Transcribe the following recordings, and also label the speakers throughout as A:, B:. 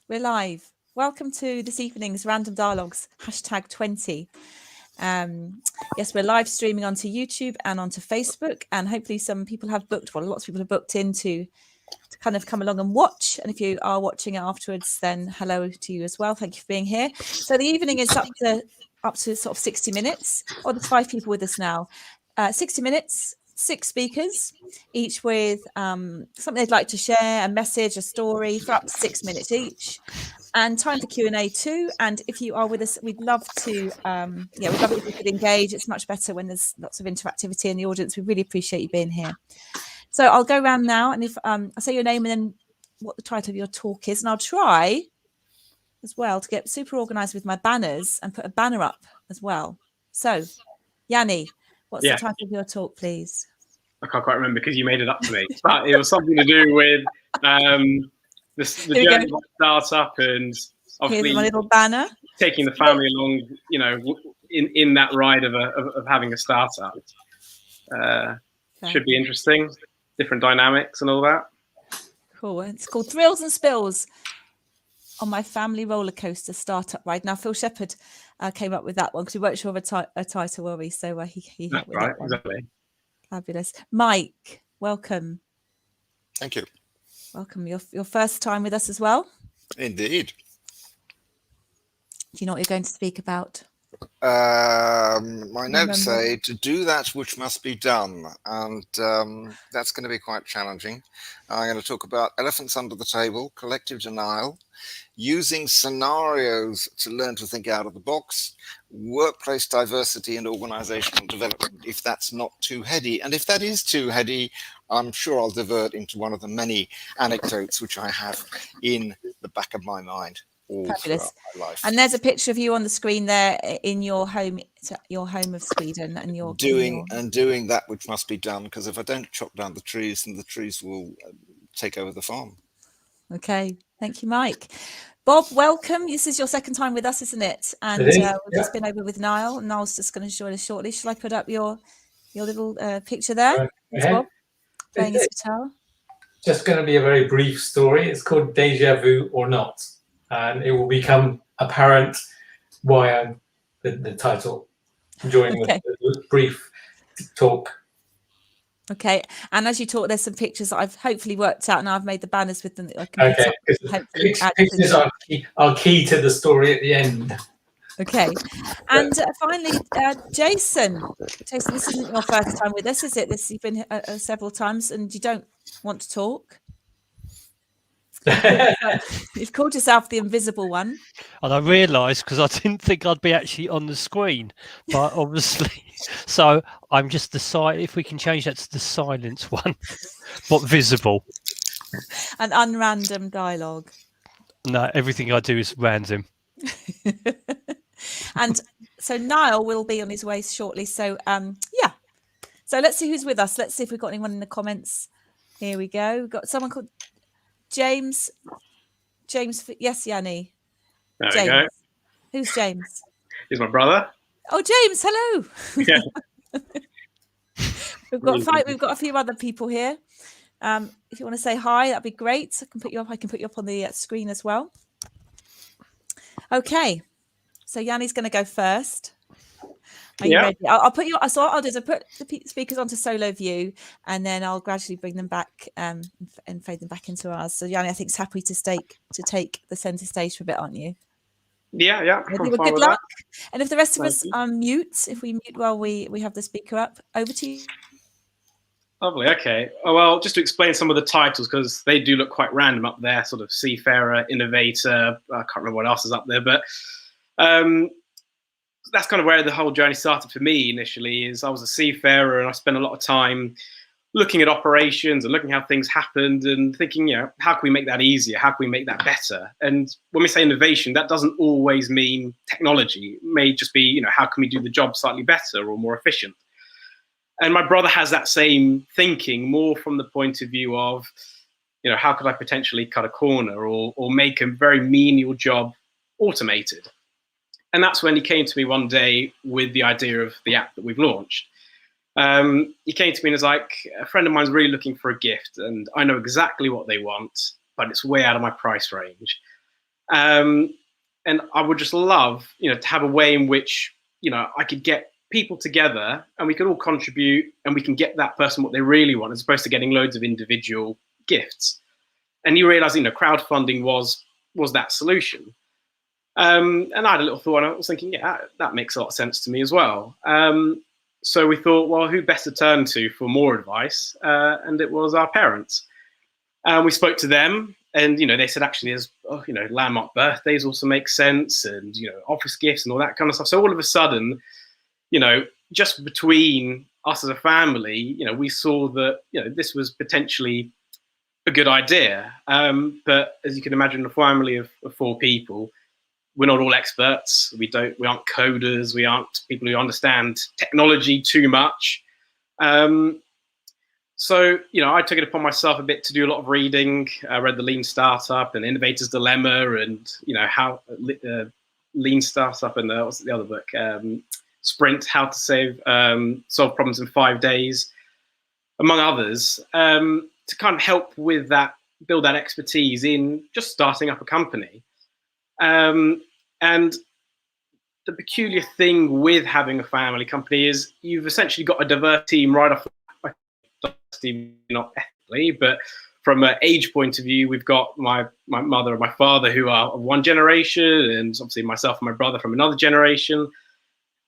A: We're live. Welcome to this evening's Random Dialogues, #20. Yes, we're live streaming onto YouTube and onto Facebook, and hopefully some people have booked, well, lots of people have booked in to kind of come along and watch. And if you are watching it afterwards, then hello to you as well. Thank you for being here. So the evening is up to sort of 60 minutes. Oh, there's 5 people with us now. 60 minutes, 6 speakers, each with something they'd like to share, a message, a story, for up to 6 minutes each. And time for Q&A too. And if you are with us, we'd love to, we'd love it if you could engage. It's much better when there's lots of interactivity in the audience. We really appreciate you being here. So I'll go around now, and if I'll say your name and then what the title of your talk is, and I'll try as well to get super organized with my banners and put a banner up as well. So, Yiannis, what's the title of your talk, please?
B: I can't quite remember because you made it up to me, but it was something to do with the journey of startup, and obviously
A: here's my little banner,
B: taking the family along, you know, in that ride of having a startup. Should be interesting, different dynamics and all that.
A: Cool. It's called Thrills and Spills on my family roller coaster startup ride. Now, Phil Shepherd came up with that one because we weren't sure of a title, were we? So he helped with that one.
B: Exactly.
A: Fabulous. Mike, welcome.
C: Thank you.
A: Welcome. Your first time with us as well?
C: Indeed.
A: Do you know what you're going to speak about?
C: My notes say to do that which must be done, and that's going to be quite challenging. I'm going to talk about elephants under the table, collective denial, using scenarios to learn to think out of the box, workplace diversity and organizational development, if that's not too heady. And if that is too heady, I'm sure I'll divert into one of the many anecdotes which I have in the back of my mind.
A: Fabulous. And there's a picture of you on the screen there in your home of Sweden, and you're
C: doing that which must be done, because if I don't chop down the trees, then the trees will take over the farm.
A: Okay, thank you, Mike. Bob, welcome. This is your second time with us, isn't it? And we've just been over with Niall. Niall's just going to join us shortly. Shall I put up your little picture there? It's Bob playing his guitar.
D: Just going to be a very brief story. It's called Deja Vue or Not. And it will become apparent why I'm the title during the brief talk.
A: Okay, and as you talk, there's some pictures that I've hopefully worked out, and I've made the banners with them.
D: Pictures are key to the story at the end.
A: Okay, and finally, Jason, this isn't your first time with us, is it? You've been several times, and you don't want to talk. You've called yourself the invisible one.
E: And I realised, because I didn't think I'd be actually on the screen, but obviously, so I'm just if we can change that to the silence one, but visible.
A: An unrandom dialogue.
E: No, everything I do is random.
A: And so Niall will be on his way shortly. So so let's see who's with us. Let's see if we've got anyone in the comments. Here we go. We've got someone called James, yes, Yiannis.
B: There
A: James.
B: we go.
A: Who's James?
B: He's my brother.
A: Oh, James, hello.
B: Yeah.
A: We've got a few other people here. If you want to say hi, that'd be great. I can put you up on the screen as well. Okay, so Yiannis's going to go first. Are you ready? I'll put you. So what I'll do is I'll put the speakers onto solo view, and then I'll gradually bring them back and fade them back into ours. So Yiannis, I think, is happy to take the centre stage for a bit, aren't you?
B: Yeah.
A: Well, good luck. And if the rest of us mute, if we mute while we have the speaker up, over to you.
B: Lovely. Okay. Oh, well, just to explain some of the titles, because they do look quite random up there. Sort of seafarer, innovator. I can't remember what else is up there, but. That's kind of where the whole journey started for me initially. Is I was a seafarer, and I spent a lot of time looking at operations and looking how things happened and thinking, how can we make that easier? How can we make that better? And when we say innovation, that doesn't always mean technology. It may just be, how can we do the job slightly better or more efficient? And my brother has that same thinking, more from the point of view of, how could I potentially cut a corner or make a very menial job automated? And that's when he came to me one day with the idea of the app that we've launched. He came to me and was like, a friend of mine's really looking for a gift, and I know exactly what they want, but it's way out of my price range. And I would just love, to have a way in which, I could get people together and we could all contribute and we can get that person what they really want, as opposed to getting loads of individual gifts. And you realize, crowdfunding was that solution. And I had a little thought, and I was thinking, yeah, that makes a lot of sense to me as well. So we thought, well, who best to turn to for more advice? And it was our parents. We spoke to them, and they said actually, there's landmark birthdays also make sense, and office gifts and all that kind of stuff. So all of a sudden, just between us as a family, we saw that this was potentially a good idea. But as you can imagine, a family of 4 people, we're not all experts. We aren't coders. We aren't people who understand technology too much. So, I took it upon myself a bit to do a lot of reading. I read The Lean Startup and Innovator's Dilemma, and, how Lean Startup, and what's the other book? Sprint, How to Solve Problems in 5 Days, among others, to kind of help with that, build that expertise in just starting up a company. And the peculiar thing with having a family company is you've essentially got a diverse team right off, not ethically, but from an age point of view, we've got my mother and my father who are of one generation, and obviously myself and my brother from another generation.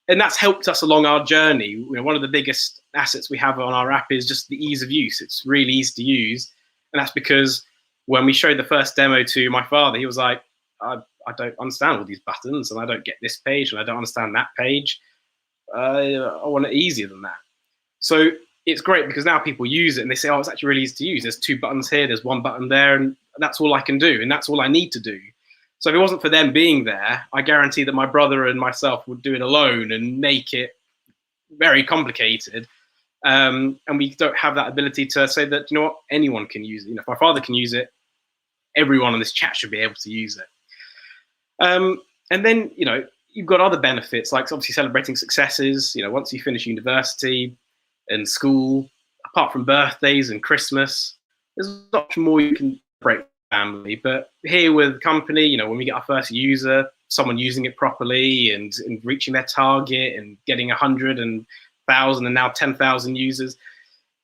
B: And that's helped us along our journey. One of the biggest assets we have on our app is just the ease of use. It's really easy to use. And that's because when we showed the first demo to my father, he was like, I don't understand all these buttons, and I don't get this page, and I don't understand that page. I want it easier than that. So it's great because now people use it and they say, oh, it's actually really easy to use. There's 2 buttons here, there's 1 button there, and that's all I can do, and that's all I need to do. So if it wasn't for them being there, I guarantee that my brother and myself would do it alone and make it very complicated. And we don't have that ability to say that, anyone can use it. If my father can use it, everyone on this chat should be able to use it. And then, you've got other benefits, like obviously celebrating successes. Once you finish university and school, apart from birthdays and Christmas, there's much more you can celebrate family. But here with company, when we get our first user, someone using it properly and reaching their target and getting 100 and 1,000 and now 10,000 users,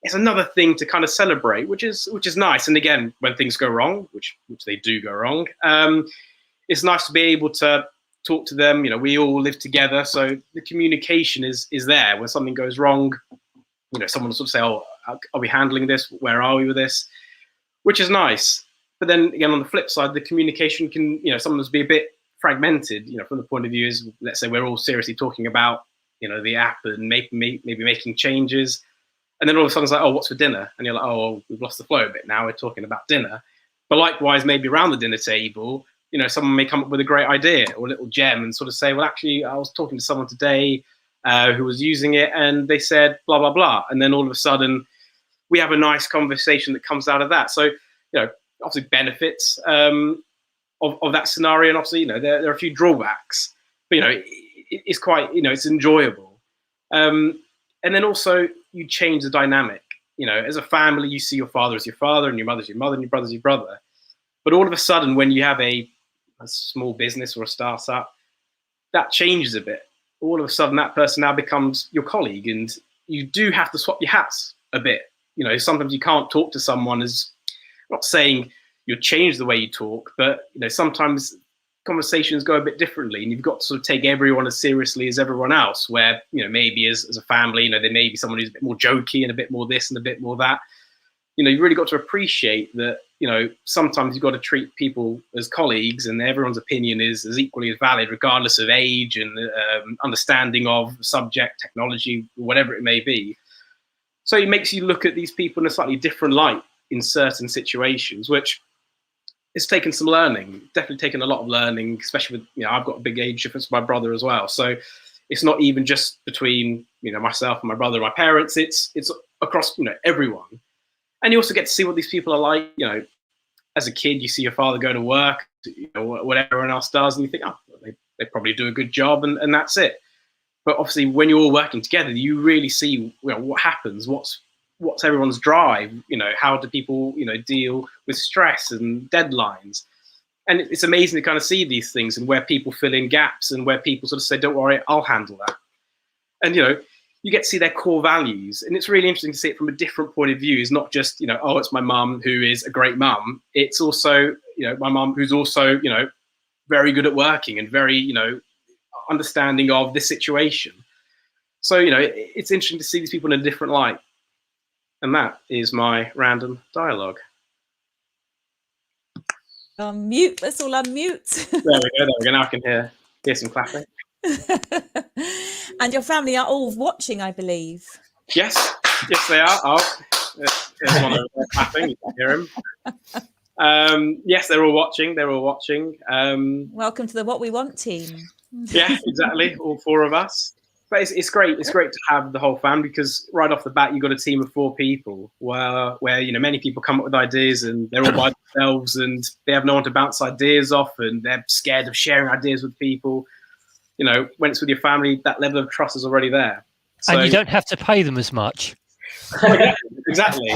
B: it's another thing to kind of celebrate, which is nice. And again, when things go wrong, which they do go wrong, it's nice to be able to talk to them. We all live together, so the communication is there. When something goes wrong, someone will sort of say, oh, are we handling this? Where are we with this? Which is nice. But then again, on the flip side, the communication can, sometimes be a bit fragmented, from the point of view is, let's say we're all seriously talking about, the app and maybe making changes. And then all of a sudden it's like, oh, what's for dinner? And you're like, oh, well, we've lost the flow a bit now. We're talking about dinner. But likewise, maybe around the dinner table, someone may come up with a great idea or a little gem and sort of say, well, actually, I was talking to someone today who was using it and they said blah, blah, blah. And then all of a sudden we have a nice conversation that comes out of that. So, obviously benefits of that scenario. And obviously, there are a few drawbacks, but, it's quite, it's enjoyable. And then also you change the dynamic. As a family, you see your father as your father and your mother as your mother and your brother as your brother. But all of a sudden, when you have a small business or a startup, that changes a bit. All of a sudden, that person now becomes your colleague, and you do have to swap your hats a bit. Sometimes you can't talk to someone as, I'm not saying you'll change the way you talk, but sometimes conversations go a bit differently, and you've got to sort of take everyone as seriously as everyone else. Where maybe as a family, there may be someone who's a bit more jokey and a bit more this and a bit more that. You've really got to appreciate that. Sometimes you've got to treat people as colleagues, and everyone's opinion is as equally as valid, regardless of age and understanding of subject, technology, whatever it may be. So it makes you look at these people in a slightly different light in certain situations, which it's taken some learning, definitely taken a lot of learning, especially with, I've got a big age difference with my brother as well. So it's not even just between, myself and my brother and my parents, it's across, everyone. And you also get to see what these people are like. As a kid, you see your father go to work, what everyone else does, and you think, oh, they probably do a good job, and that's it. But obviously, when you're all working together, you really see what happens, what's everyone's drive, how do people, deal with stress and deadlines. And it's amazing to kind of see these things and where people fill in gaps and where people sort of say, don't worry, I'll handle that. And, you know, you get to see their core values. And it's really interesting to see it from a different point of view. It's not just, you know, oh, it's my mum who is a great mum. It's also, you know, my mum who's also, you know, very good at working and very, you know, understanding of this situation. So, you know, it's interesting to see these people in a different light. And that is my random dialogue.
A: Mute. Let's all unmute.
B: There we go. Now I can hear some clapping.
A: And your family are all watching, I believe.
B: Yes, they are. Oh, there's one over there clapping. You can hear him. Yes, they're all watching.
A: Welcome to the What We Want team.
B: Yeah, exactly. All 4 of us. But it's great. It's great to have the whole family, because right off the bat, you've got a team of 4 people where you know, many people come up with ideas and they're all by themselves and they have no one to bounce ideas off and they're scared of sharing ideas with people. You know, when it's with your family, that level of trust is already there. So,
E: and you don't have to pay them as much.
B: Exactly.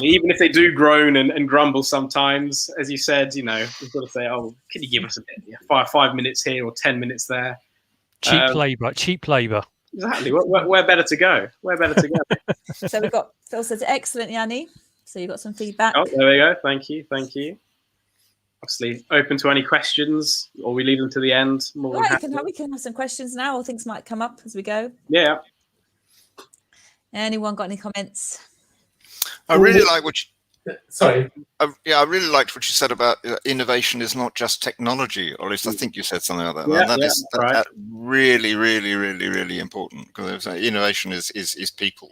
B: Even if they do groan and grumble sometimes, as you said, you know, you've got to say, oh, can you give us a bit? Yeah, 5 minutes here or 10 minutes there.
E: Cheap labour.
B: Exactly. Where better to go?
A: So we've got Phil says excellent, Yanni. So you got some feedback.
B: Oh, there we go. Thank you. Obviously, open to any questions, or we leave them to the end.
A: We can have some questions now, or things might come up as we go.
B: Yeah.
A: Anyone got any comments?
C: I really like what you.
D: Sorry.
C: I really liked what you said about innovation is not just technology, or at least I think you said something like that.
B: Yeah,
C: That's
B: right.
C: really, really, really, really important, because innovation is people.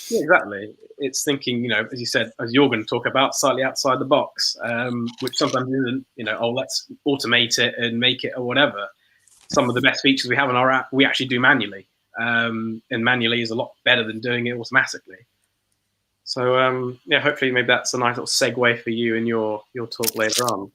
B: Yeah, exactly. It's thinking, you know, as you said, as you're going to talk about, slightly outside the box, which sometimes isn't, you know, oh, let's automate it and make it or whatever. Some of the best features we have on our app, we actually do manually. And manually is a lot better than doing it automatically. So, yeah, hopefully maybe that's a nice little segue for you in your talk later on.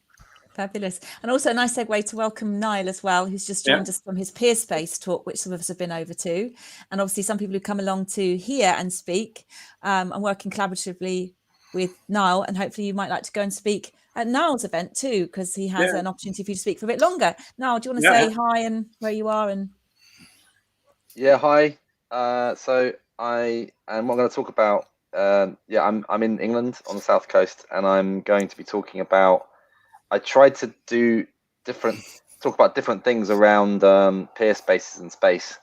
A: Fabulous. And also a nice segue to welcome Niall as well, who's just joined us from his peer space talk, which some of us have been over to. And obviously some people who come along to hear and speak. I'm working collaboratively with Niall, and hopefully you might like to go and speak at Niall's event too, because he has an opportunity for you to speak for a bit longer. Niall, do you want to say hi and where you are? And
F: yeah, hi. So I am going to talk about, I'm in England on the south coast, and I'm going to be talking about, I tried to talk about different things around peer spaces and space.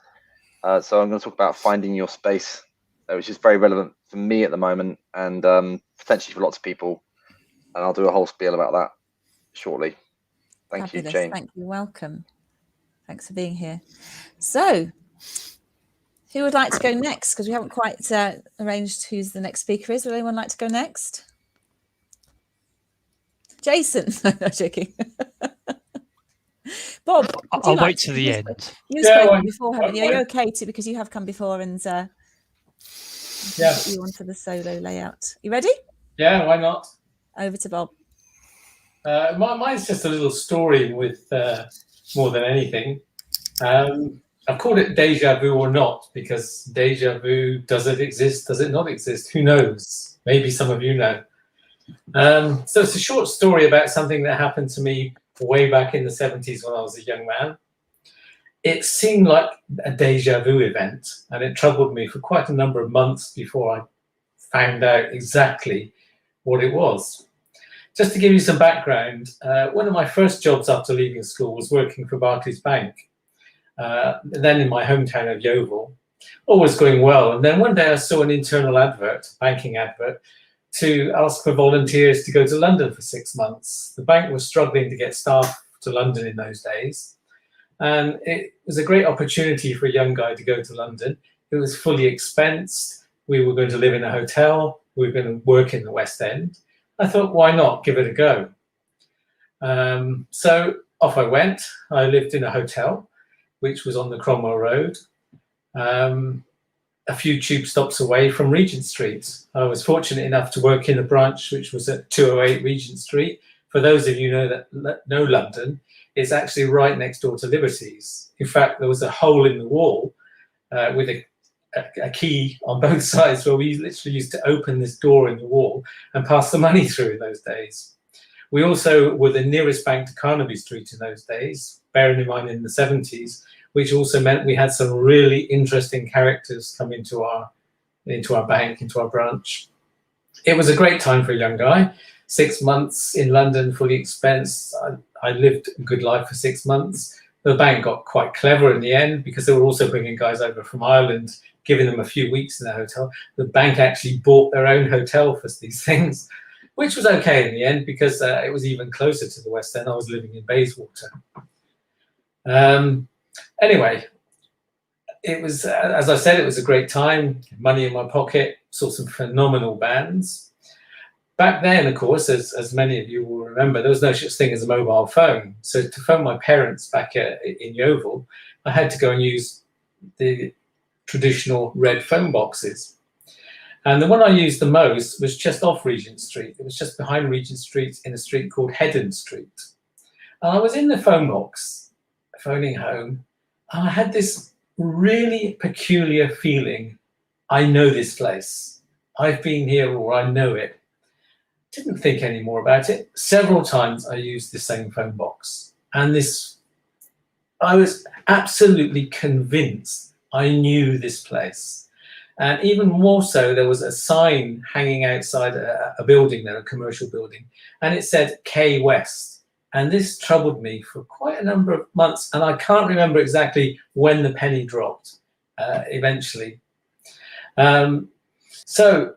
F: So I'm going to talk about finding your space, which is very relevant for me at the moment, and potentially for lots of people. And I'll do a whole spiel about that shortly. Thank you, Jane.
A: Thank you. Welcome. Thanks for being here. So, who would like to go next? Because we haven't quite arranged who's the next speaker is. Would anyone like to go next? Jason. No, joking. Bob,
E: I'll wait to the end.
A: You've spoken before, haven't you? Are you okay too? Because you have come before and you onto the solo layout. You ready?
D: Yeah, why not?
A: Over to Bob.
D: Mine's just a little story with more than anything. I've called it Deja Vue or Not, because Deja Vu, does it exist? Does it not exist? Who knows? Maybe some of you know. So it's a short story about something that happened to me way back in the 70s when I was a young man. It seemed like a deja vu event, and it troubled me for quite a number of months before I found out exactly what it was. Just to give you some background, one of my first jobs after leaving school was working for Barclays Bank, then in my hometown of Yeovil. All was going well, and then one day I saw an internal advert, banking advert, to ask for volunteers to go to London for 6 months. The bank was struggling to get staff to London in those days, and it was a great opportunity for a young guy to go to London. It was fully expensed. We were going to live in a hotel. We were going to work in the West End. I thought, why not give it a go? So off I went. I lived in a hotel, which was on the Cromwell Road, a few tube stops away from Regent Street. I was fortunate enough to work in a branch which was at 208 Regent Street. For those of you that know London, it's actually right next door to Liberty's. In fact, there was a hole in the wall with a key on both sides, where we literally used to open this door in the wall and pass the money through in those days. We also were the nearest bank to Carnaby Street in those days, bearing in mind in the 70s, which also meant we had some really interesting characters come into our bank, into our branch. It was a great time for a young guy. 6 months in London, fully expensed. I lived a good life for 6 months. The bank got quite clever in the end because they were also bringing guys over from Ireland, giving them a few weeks in their hotel. The bank actually bought their own hotel for these things, which was okay in the end because it was even closer to the West End. I was living in Bayswater. Anyway, it was, as I said, it was a great time. Money in my pocket, saw some phenomenal bands. Back then, of course, as many of you will remember, there was no such thing as a mobile phone. So to phone my parents back in Yeovil, I had to go and use the traditional red phone boxes. And the one I used the most was just off Regent Street. It was just behind Regent Street in a street called Heddon Street. And I was in the phone box, phoning home, and I had this really peculiar feeling. I know this place. I've been here, or I know it. Didn't think any more about it. Several times I used the same phone box. And I was absolutely convinced I knew this place. And even more so, there was a sign hanging outside a building there, a commercial building, and it said K West. And this troubled me for quite a number of months. And I can't remember exactly when the penny dropped eventually. So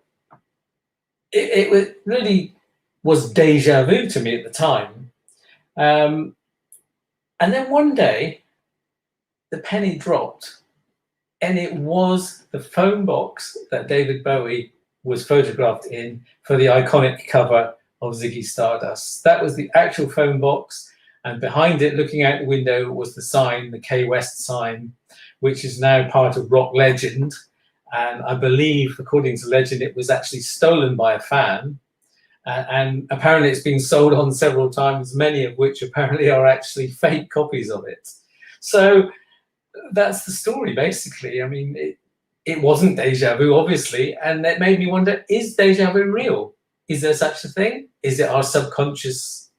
D: it really was deja vu to me at the time. And then one day, the penny dropped, and it was the phone box that David Bowie was photographed in for the iconic cover of Ziggy Stardust. That was the actual phone box, and behind it, looking out the window, was the sign, the K West sign, which is now part of rock legend. And I believe, according to legend, it was actually stolen by a fan. And apparently it's been sold on several times, many of which apparently are actually fake copies of it. So that's the story, basically. I mean, it wasn't deja vu, obviously. And it made me wonder, is deja vu real? Is there such a thing? Is it our subconscious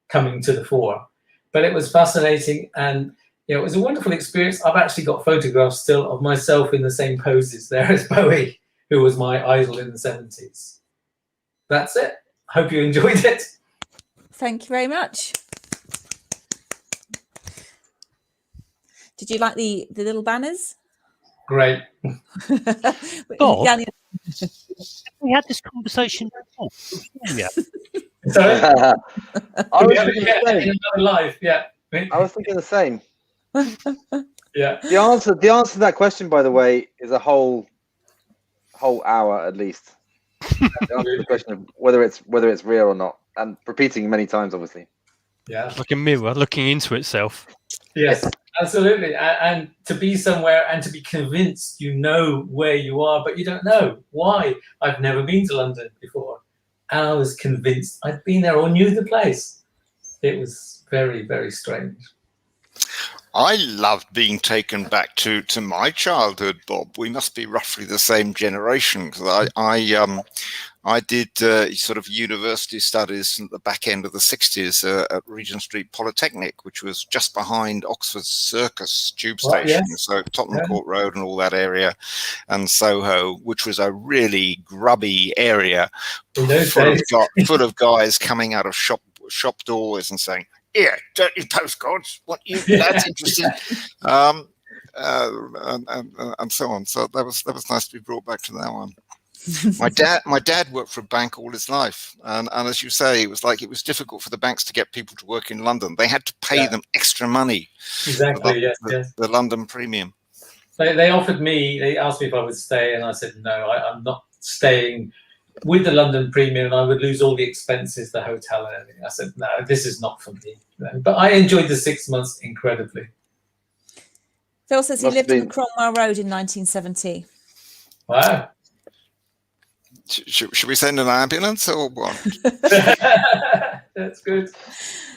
D: coming to the fore? But it was fascinating, and it was a wonderful experience. I've actually got photographs still of myself in the same poses there as Bowie, who was my idol in the 70s. That's it. Hope you enjoyed it.
A: Thank you very much. Did you like the little banners?
D: Great.
E: Bob,
A: Yanni,
E: we had this conversation before. Yeah.
D: Sorry?
F: I was thinking
D: Yeah,
F: the
D: in
F: same.
D: another life, yeah.
F: I was thinking the same.
D: Yeah.
F: The answer to that question, by the way, is a whole hour at least. The answer to the question of whether it's real or not, and repeating many times, obviously.
D: Yeah.
E: Like a mirror looking into itself.
D: Yes, absolutely. And to be somewhere and to be convinced you know where you are, but you don't know why. I've never been to London before, and I was convinced I'd been there or knew the place. It was very, very strange.
C: I loved being taken back to my childhood, Bob. We must be roughly the same generation, because I did sort of university studies at the back end of the 60s at Regent Street Polytechnic, which was just behind Oxford Circus tube station.
D: Yes.
C: So Tottenham Court Road and all that area, and Soho, which was a really grubby area full of guys coming out of shop doors and saying, "Yeah, dirty postcards. What you? That's interesting," and so on. So that was nice to be brought back to that one. My dad worked for a bank all his life, and as you say, it was difficult for the banks to get people to work in London. They had to pay them extra money.
D: Exactly.
C: The London premium.
D: They offered me. They asked me if I would stay, and I said no. I'm not staying with the London premium, and I would lose all the expenses, the hotel and everything. I said, no, this is not for me. But I enjoyed the 6 months incredibly.
A: Phil says he lived on Cromwell Road in 1970.
D: Wow.
C: Should we send an ambulance or what?
D: That's good.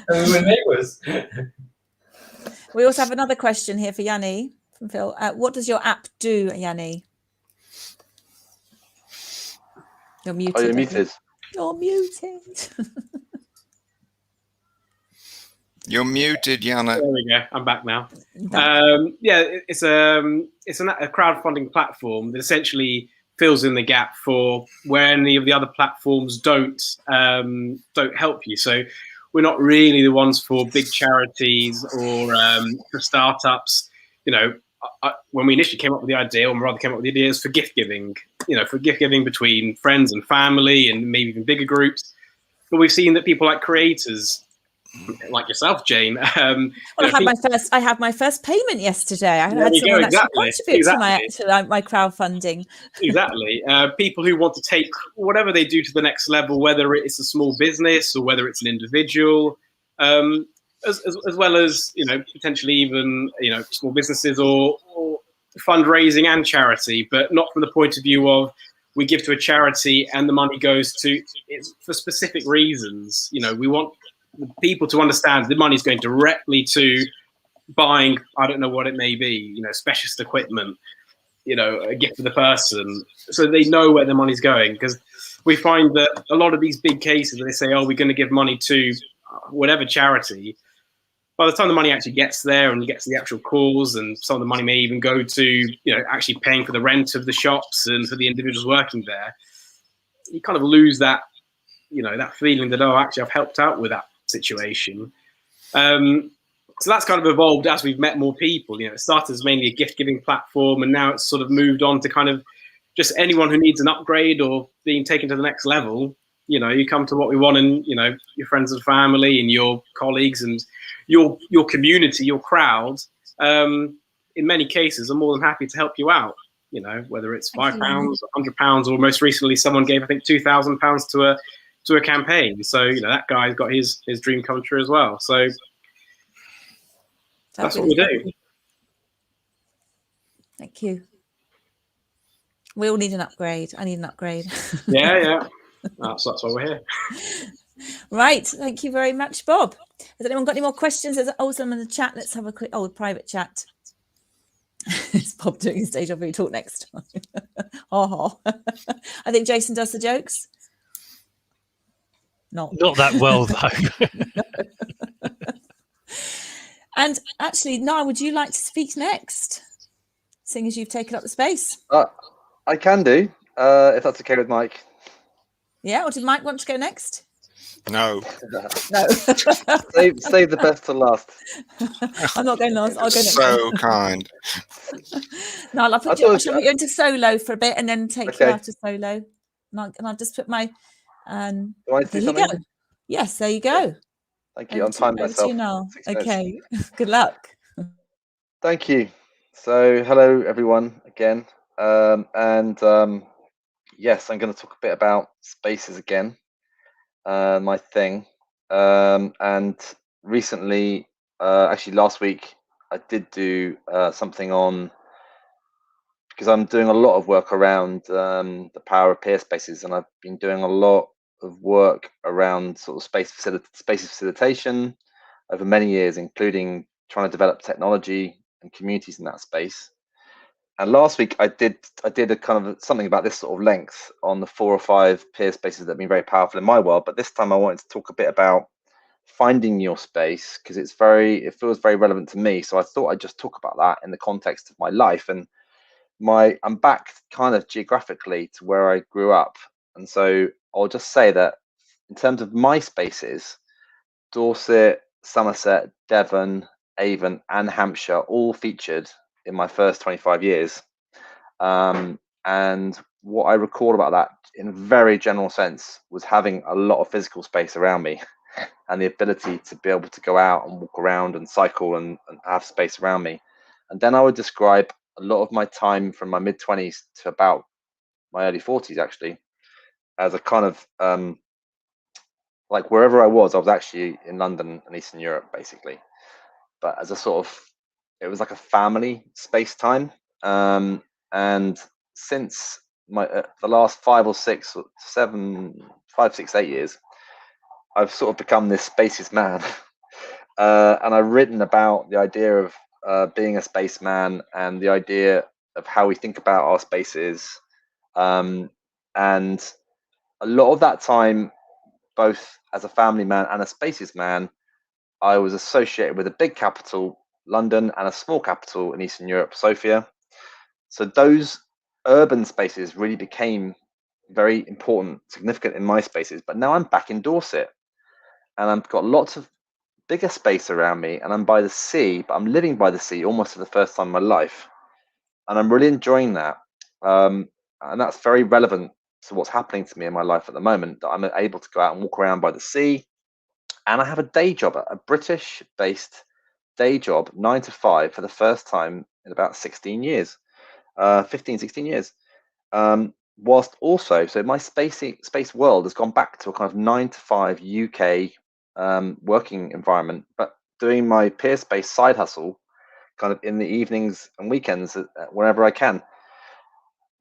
D: And we were neighbours.
A: We also have another question here for Yanni from Phil. What does your app do, Yanni? You're muted.
F: Oh, you're muted.
A: You're muted.
C: You're muted, Yiannis.
B: There we go. I'm back now.
A: No.
B: It's a crowdfunding platform that essentially fills in the gap for where any of the other platforms don't help you. So we're not really the ones for big charities or for startups. You know, when we initially came up with the idea, or my brother came up with the idea, is for gift giving. You know, for gift giving between friends and family, and maybe even bigger groups. But we've seen that people like creators, like yourself, Jane.
A: Well, I had my first payment yesterday. I had someone
B: exactly,
A: contribute to my crowdfunding.
B: Exactly. People who want to take whatever they do to the next level, whether it's a small business or whether it's an individual, as well as, you know, potentially even, you know, small businesses or fundraising and charity, but not from the point of view of we give to a charity and the money goes to it's for specific reasons. You know, we want people to understand the money is going directly to buying, I don't know what it may be, you know, specialist equipment, you know, a gift for the person, so they know where the money's going. Because we find that a lot of these big cases where they say, oh, we're going to give money to whatever charity, by the time the money actually gets there and gets to the actual cause, and some of the money may even go to, you know, actually paying for the rent of the shops and for the individuals working there, you kind of lose that, you know, that feeling that, oh, actually I've helped out with that situation. So that's kind of evolved as we've met more people. You know, it started as mainly a gift-giving platform, and now it's sort of moved on to kind of just anyone who needs an upgrade or being taken to the next level. You know, you come to What We Want, and, you know, your friends and family and your colleagues and your community, your crowd, in many cases are more than happy to help you out. You know, whether it's £5, £100, or most recently someone gave, I think, £2,000 to a campaign. So, you know, that guy's got his dream come true as well. So that's what we do.
A: Thank you. We all need an upgrade. I need an upgrade.
B: Yeah. That's why we're here.
A: Right. Thank you very much, Bob. Has anyone got any more questions? There's also in the chat. Let's have a quick private chat. It's Bob doing his Deja Vue talk next time. I think Jason does the jokes. Not
E: that well, though.
A: No. And actually, Niall, would you like to speak next, seeing as you've taken up the space?
F: I can do, if that's okay with Mike.
A: Yeah, or did Mike want to go next?
C: No.
A: No.
F: Save the best to last.
A: I'm not going last. I'll go next.
C: So kind.
A: Niall, I'll put you into solo for a bit and then take you out to solo. And I'll just put my...
F: Do I do something?
A: Go. Yes, there you go.
F: Thank you. I'm timing myself.
A: Okay. Good luck.
F: Thank you. So, hello everyone again. Yes, I'm going to talk a bit about spaces again. My thing. And recently, actually last week, I did do something on, because I'm doing a lot of work around the power of peer spaces, and I've been doing a lot of work around sort of space facilitation over many years, including trying to develop technology and communities in that space. And last week I did a kind of something about this sort of length on the 4 or 5 peer spaces that have been very powerful in my world. But this time I wanted to talk a bit about finding your space, because it feels very relevant to me. So I thought I'd just talk about that in the context of my life, and I'm back kind of geographically to where I grew up. And so I'll just say that in terms of my spaces, Dorset, Somerset, Devon, Avon and Hampshire all featured in my first 25 years. And what I recall about that in a very general sense was having a lot of physical space around me and the ability to be able to go out and walk around and cycle and have space around me. And then I would describe a lot of my time from my mid-20s to about my early 40s actually as a kind of like wherever I was actually in London and Eastern Europe basically, but as a sort of, it was like a family space time. And since the last 5 or 6 or 7, 5, 6, 8 years, I've sort of become this spaces man. And I've written about the idea of being a spaceman and the idea of how we think about our spaces. And a lot of that time, both as a family man and a spaces man, I was associated with a big capital, London, and a small capital in Eastern Europe, Sofia. So those urban spaces really became very important, significant in my spaces. But now I'm back in Dorset, and I've got lots of bigger space around me, and I'm by the sea, but I'm living by the sea almost for the first time in my life. And I'm really enjoying that. And that's very relevant to what's happening to me in my life at the moment, that I'm able to go out and walk around by the sea. And I have a day job, a British-based day job, 9 to 5, for the first time in about 16 years, 15, 16 years. Whilst also, so my space world has gone back to a kind of 9 to 5 UK working environment, but doing my peer space side hustle kind of in the evenings and weekends whenever I can.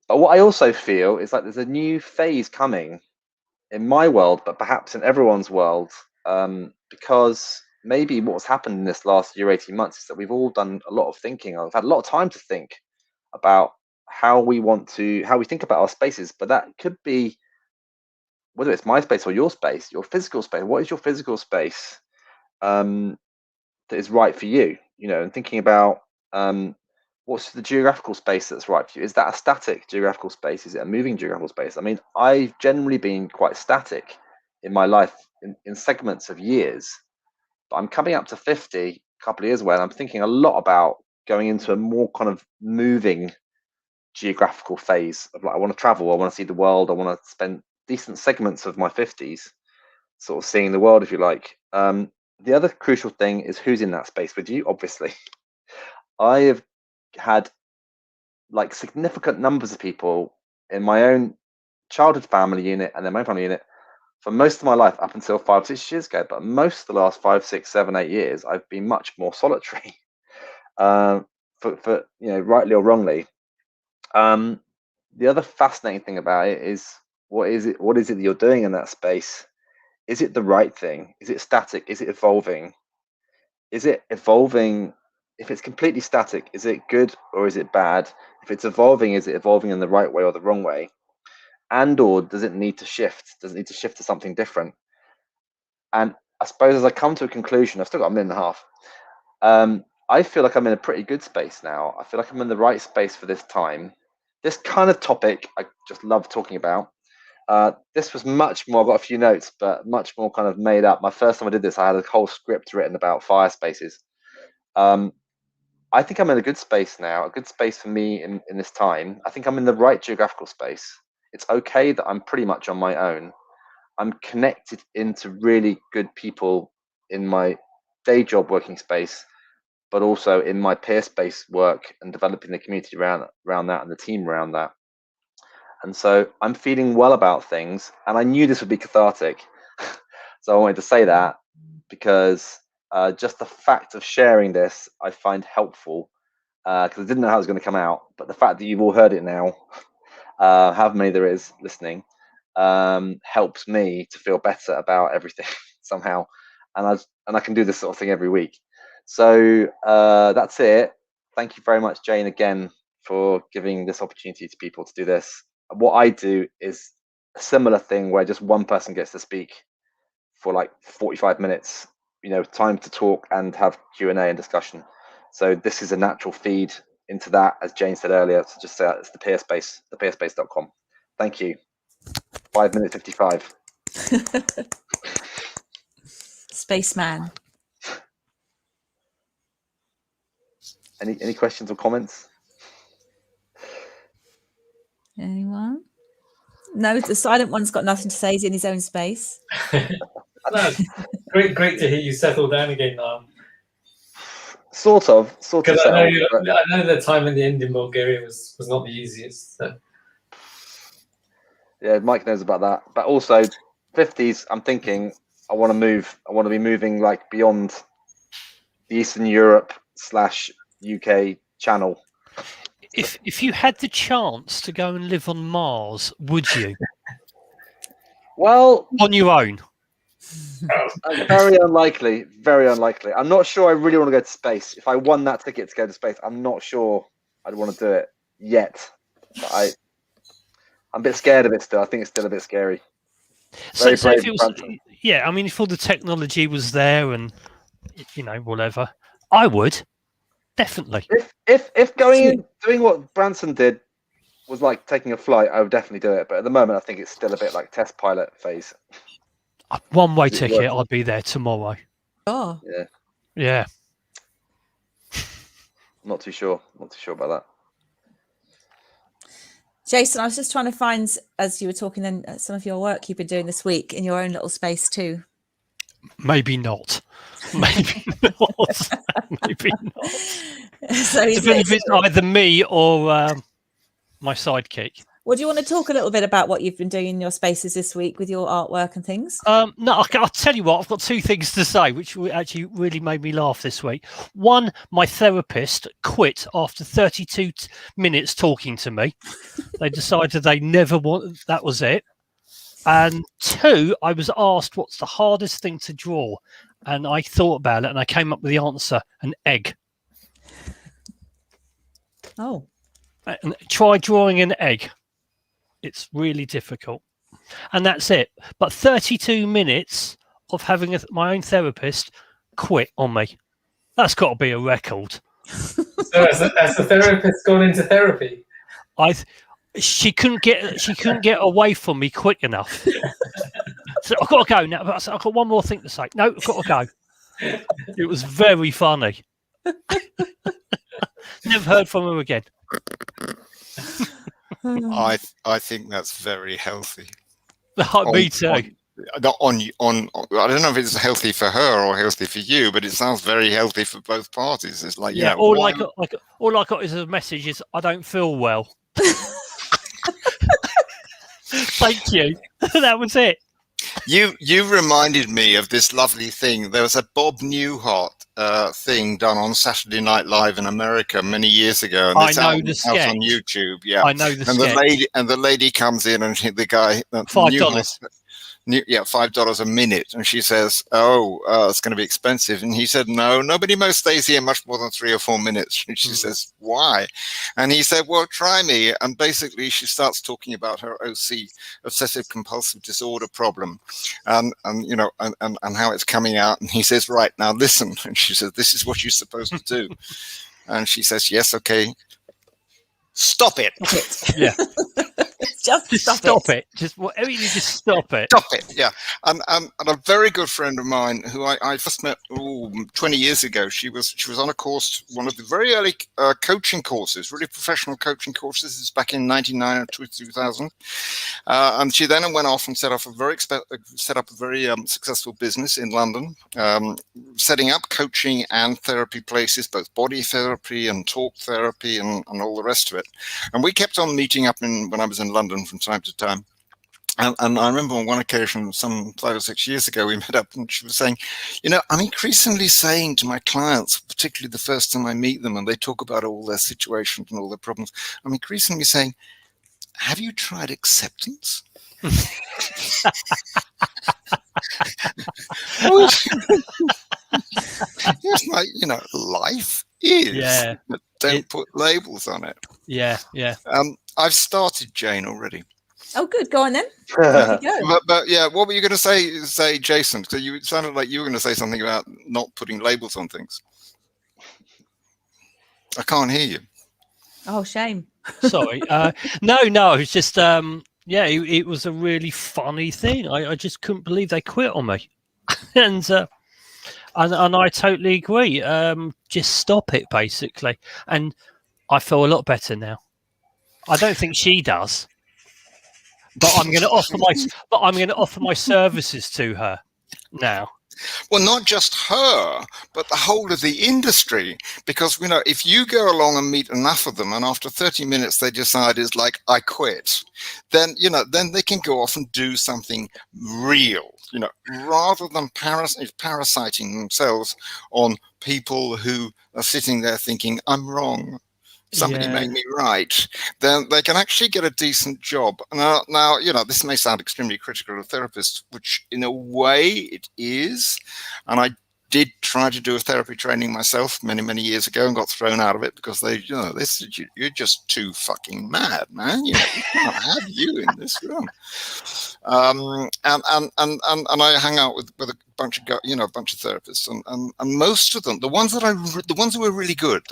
F: But what I also feel is like there's a new phase coming in my world, but perhaps in everyone's world, because maybe what's happened in this last year, 18 months, is that we've all done a lot of thinking. I've had a lot of time to think about how we think about our spaces, but that could be whether it's my space or your space, your physical space. What is your physical space that is right for you? And thinking about what's the geographical space that's right for you? Is that a static geographical space? Is it a moving geographical space? I mean, I've generally been quite static in my life in segments of years, but I'm coming up to 50 a couple of years away, and I'm thinking a lot about going into a more kind of moving geographical phase of like, I want to travel, I want to see the world, I want to spend decent segments of my 50s sort of seeing the world, if you like. The other crucial thing is who's in that space with you, obviously. I have had like significant numbers of people in my own childhood family unit and then my family unit for most of my life up until 5, 6 years ago. But most of the last 5, 6, 7, 8 years, I've been much more solitary, for rightly or wrongly. The other fascinating thing about it is what is it that you're doing in that space? Is it the right thing? Is it static? Is it evolving? Is it evolving? If it's completely static, is it good or is it bad? If it's evolving, is it evolving in the right way or the wrong way? And or does it need to shift? Does it need to shift to something different? And I suppose as I come to a conclusion, I've still got a minute and a half. I feel like I'm in a pretty good space now. I feel like I'm in the right space for this time. This kind of topic I just love talking about. This was much more, I've got a few notes, but much more kind of made up. My first time I did this, I had a whole script written about fire spaces. I think I'm in a good space now, a good space for me in this time. I think I'm in the right geographical space. It's okay that I'm pretty much on my own. I'm connected into really good people in my day job working space, but also in my peer space work and developing the community around that and the team around that. And so I'm feeling well about things, and I knew this would be cathartic. So I wanted to say that because just the fact of sharing this, I find helpful, because I didn't know how it was going to come out. But the fact that you've all heard it now, however many there is listening, helps me to feel better about everything somehow. And I can do this sort of thing every week. So that's it. Thank you very much, Jane, again, for giving this opportunity to people to do this. What I do is a similar thing where just one person gets to speak for like 45 minutes, time to talk and have Q&A and discussion. So this is a natural feed into that, as Jane said earlier. So just say it's the peer space, thepeerspace.com. Thank you. 5 minutes 55.
A: Spaceman.
F: Any questions or comments?
A: Anyone? No, the silent one's got nothing to say. He's in his own space.
D: No, great to hear you settle down again, Niall.
F: Sort of.
D: Because I know the time in the end in Bulgaria was not the easiest. So.
F: Yeah, Mike knows about that. But also, 50s, I'm thinking I want to move. I want to be moving like beyond the Eastern Europe / UK channel.
E: If you had the chance to go and live on Mars, would you?
F: Well,
E: on your own.
F: Very unlikely. Very unlikely. I'm not sure I really want to go to space. If I won that ticket to go to space, I'm not sure I'd want to do it yet. But I'm a bit scared of it still. I think it's still a bit scary.
E: So if it was, yeah, I mean, if all the technology was there and you know, whatever. I would definitely.
F: If going and doing what Branson did was like taking a flight, I would definitely do it. But at the moment, I think it's still a bit like test pilot phase.
E: One-way ticket. I'll be there tomorrow.
A: Oh,
E: Yeah.
F: Not too sure. Not too sure about that.
A: Jason, I was just trying to find, as you were talking, then some of your work you've been doing this week in your own little space too.
E: Maybe not. Maybe not. Maybe not.
A: So
E: Depends if it's either me or my sidekick.
A: Well, do you want to talk a little bit about what you've been doing in your spaces this week with your artwork and things?
E: No, I'll tell you what. I've got two things to say, which actually really made me laugh this week. One, my therapist quit after 32 minutes talking to me. They decided they never wanted. That was it. And two, I was asked what's the hardest thing to draw, and I thought about it, and I came up with the answer: an egg.
A: Oh,
E: And try drawing an egg. It's really difficult. And that's it. But 32 minutes of having my own therapist quit on me. That's got to be a record.
D: So has the therapist gone into therapy?
E: She couldn't get away from me quick enough. So I've got to go now. I've got one more thing to say. No, I've got to go. It was very funny. Never heard from her again.
C: I think that's very healthy.
E: Me too.
C: I don't know if it's healthy for her or healthy for you, but it sounds very healthy for both parties. It's like,
E: yeah. All I got is a message: is I don't feel well. Thank you. That was it.
C: You reminded me of this lovely thing. There was a Bob Newhart thing done on Saturday Night Live in America many years ago. And
E: I know the sketch
C: on YouTube. Yeah,
E: I know the sketch.
C: The lady comes in and the guy
E: $5.
C: $5 a minute, and she says, it's going to be expensive, and he said, no, nobody most stays here much more than 3 or 4 minutes. And she says, why? And he said, well, try me. And basically she starts talking about her OC, obsessive compulsive disorder problem, and how it's coming out. And he says, right, now listen. And she says, this is what you're supposed to do. And she says, yes, okay, stop it.
E: Yeah.
A: Just
E: stop it. Just whatever you just stop it.
C: Stop it. Yeah. And a very good friend of mine who I first met 20 years ago. She was on a course, one of the very early coaching courses, really professional coaching courses. It's back in 1999 or 2000. And she then went off and set up a very successful business in London, setting up coaching and therapy places, both body therapy and talk therapy and all the rest of it. And we kept on meeting up when I was in London from time to time. And I remember on one occasion, some 5 or 6 years ago, we met up and she was saying, I'm increasingly saying to my clients, particularly the first time I meet them and they talk about all their situations and all their problems, I'm increasingly saying, have you tried acceptance? It's like, life is.
E: Yeah.
C: Don't put labels on it.
E: Yeah.
C: I've started, Jane, already.
A: Oh, good. Go on then. There you go.
C: But yeah, what were you going to say, Jason? So it sounded like you were going to say something about not putting labels on things. I can't hear you.
A: Oh, shame.
E: Sorry. No. It's just it was a really funny thing. I just couldn't believe they quit on me, and I totally agree. Just stop it, basically. And I feel a lot better now. I don't think she does, but I'm going to offer my services to her now.
C: Well, not just her, but the whole of the industry. Because, if you go along and meet enough of them and after 30 minutes they decide it's like, I quit, then they can go off and do something real, rather than parasiting themselves on people who are sitting there thinking, I'm wrong. Somebody made me right, then they can actually get a decent job. Now, this may sound extremely critical of therapists, which in a way it is. And I did try to do a therapy training myself many, many years ago and got thrown out of it because you're just too fucking mad, man. We can't have you in this room. And I hang out with bunch of therapists, and most of them, the ones who were really good,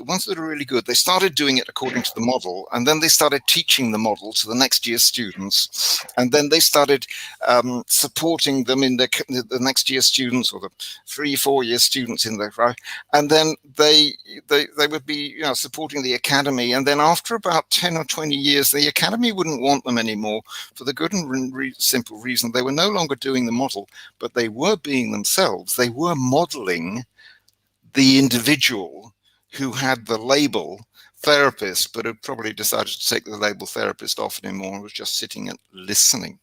C: they started doing it according to the model, and then they started teaching the model to the next year's students, and then they started supporting them in the next year's students, or the 3-4 year students in there, right? And then they would be supporting the academy, and then after about 10 or 20 years, the academy wouldn't want them anymore, for the good and simple reason they were no longer doing the model, but they were being themselves. They were modeling the individual who had the label therapist, but had probably decided to take the label therapist off anymore and was just sitting and listening.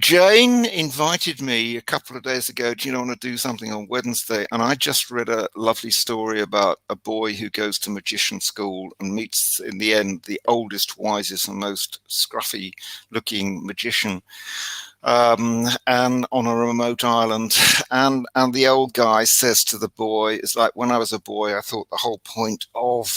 C: Jane invited me a couple of days ago, do you want to do something on Wednesday? And I just read a lovely story about a boy who goes to magician school and meets, in the end, the oldest, wisest, and most scruffy looking magician, and on a remote island, and the old guy says to the boy, it's like, when I was a boy, I thought the whole point of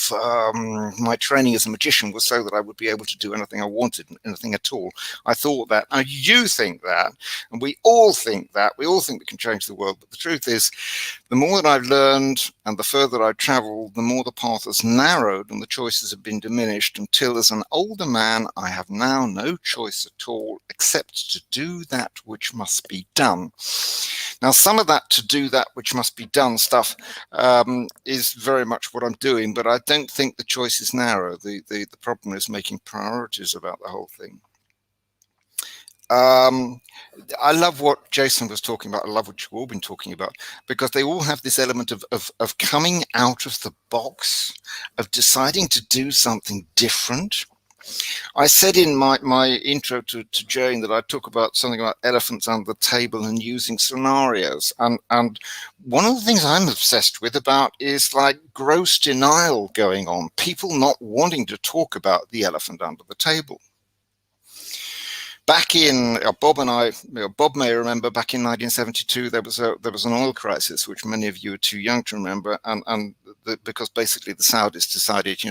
C: my training as a magician was so that I would be able to do anything I wanted, anything at all. I thought that. Now you think that, and we all think that. We all think we can change the world, but the truth is, the more that I've learned and the further I've traveled, the more the path has narrowed and the choices have been diminished, until as an older man, I have now no choice at all except to do that which must be done. Now, some of that to do that which must be done stuff is very much what I'm doing, but I don't think the choice is narrow. The problem is making priorities about the whole thing. I love what Jason was talking about. I love what you've all been talking about, because they all have this element of coming out of the box, of deciding to do something different. I said in my intro to Jane that I talk about something about elephants under the table and using scenarios. And one of the things I'm obsessed with about is like gross denial going on, people not wanting to talk about the elephant under the table. Back in Bob and I, Bob may remember, back in 1972, there was an oil crisis, which many of you are too young to remember, because basically the Saudis decided,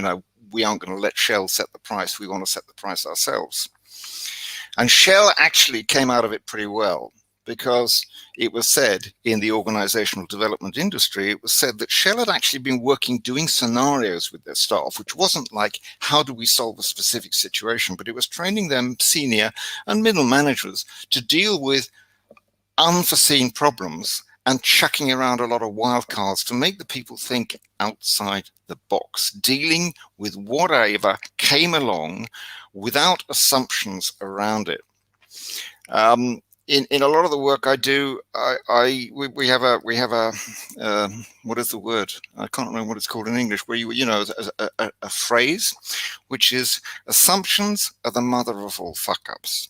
C: we aren't going to let Shell set the price. We want to set the price ourselves. And Shell actually came out of it pretty well, because it was said in the organizational development industry, it was said that Shell had actually been doing scenarios with their staff, which wasn't like, how do we solve a specific situation, but it was training them, senior and middle managers, to deal with unforeseen problems and chucking around a lot of wild cards to make the people think outside the box, dealing with whatever came along without assumptions around it. In a lot of the work I do, we have a what is the word? I can't remember what it's called in English, where a phrase, which is, assumptions are the mother of all fuck-ups.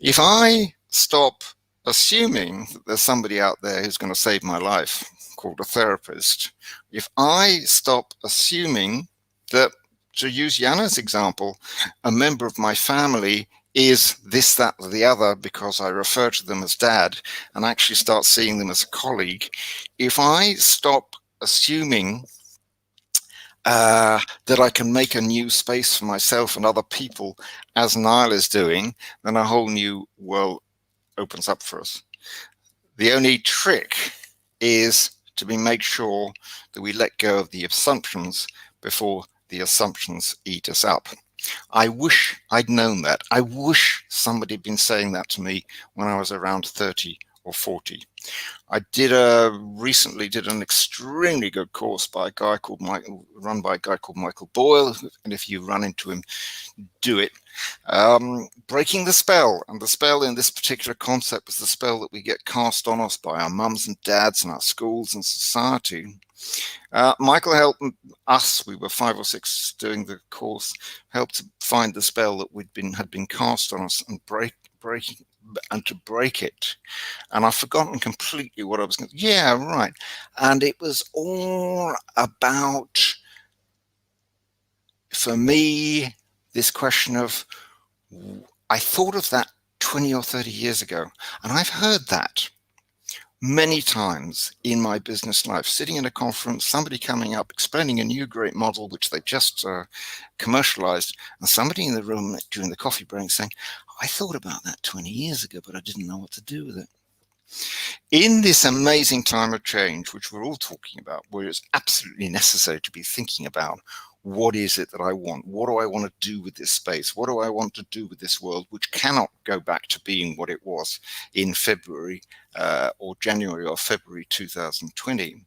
C: If I stop assuming that there's somebody out there who's going to save my life, called a therapist, if I stop assuming that, to use Yiannis' example, a member of my family is this, that, or the other, because I refer to them as dad, and actually start seeing them as a colleague, if I stop assuming that I can make a new space for myself and other people, as Niall is doing, then a whole new world opens up for us. The only trick is to make sure that we let go of the assumptions before the assumptions eat us up. I wish I'd known that. I wish somebody had been saying that to me when I was around 30 or 40. I recently did an extremely good course by a guy called run by a guy called Michael Boyle, and if you run into him, do it. Breaking the spell, and the spell in this particular concept was the spell that we get cast on us by our mums and dads and our schools and society. Michael helped us, we were 5 or 6 doing the course, helped to find the spell that had been cast on us and to break it. And I've forgotten completely what I was going to, yeah, right. And it was all about, for me, this question of, I thought of that 20 or 30 years ago, and I've heard that many times in my business life, sitting in a conference, somebody coming up, explaining a new great model, which they just commercialized, and somebody in the room during the coffee break saying, I thought about that 20 years ago, but I didn't know what to do with it. In this amazing time of change, which we're all talking about, where it's absolutely necessary to be thinking about what is it that I want? What do I want to do with this space? What do I want to do with this world, which cannot go back to being what it was in February or January or February 2020?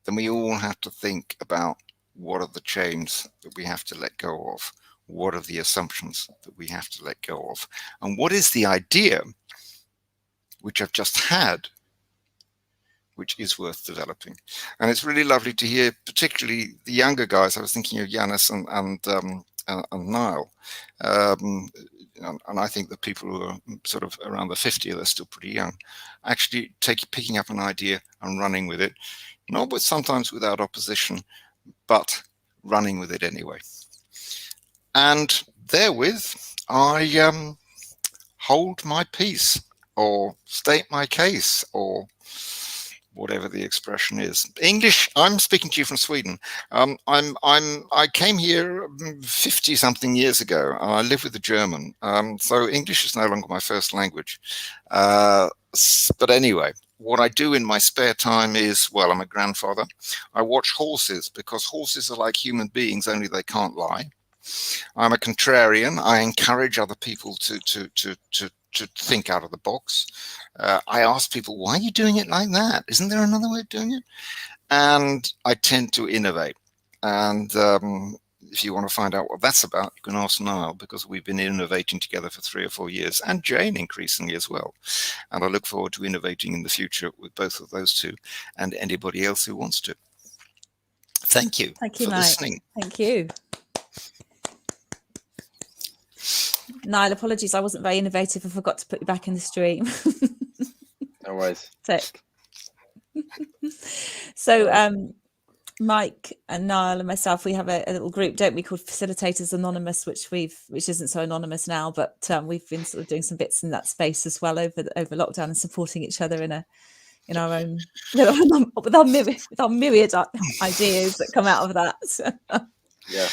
C: Then we all have to think about what are the chains that we have to let go of? What are the assumptions that we have to let go of? And what is the idea which I've just had, which is worth developing? And it's really lovely to hear, particularly the younger guys. I was thinking of Yiannis and Niall. And I think that people who are sort of around the 50, they're still pretty young, actually picking up an idea and running with it, sometimes without opposition, but running with it anyway. And therewith, I hold my peace, or state my case, or whatever the expression is. English, I'm speaking to you from Sweden. I came here 50 something years ago. I live with a German. So English is no longer my first language. But anyway, what I do in my spare time is, well, I'm a grandfather. I watch horses, because horses are like human beings, only they can't lie. I'm a contrarian. I encourage other people to think out of the box. I ask people, why are you doing it like that? Isn't there another way of doing it? And I tend to innovate. And if you want to find out what that's about, you can ask Niall, because we've been innovating together for 3 or 4 years, and Jane increasingly as well. And I look forward to innovating in the future with both of those two and anybody else who wants to. Thank you for listening.
A: Thank you. Niall, apologies, I wasn't very innovative. I forgot to put you back in the stream.
F: No worries.
A: So Mike and Niall and myself, we have a little group, don't we, called Facilitators Anonymous, which isn't so anonymous now, but we've been sort of doing some bits in that space as well over lockdown, and supporting each other in our own with our myriad ideas that come out of that. So.
F: Yeah.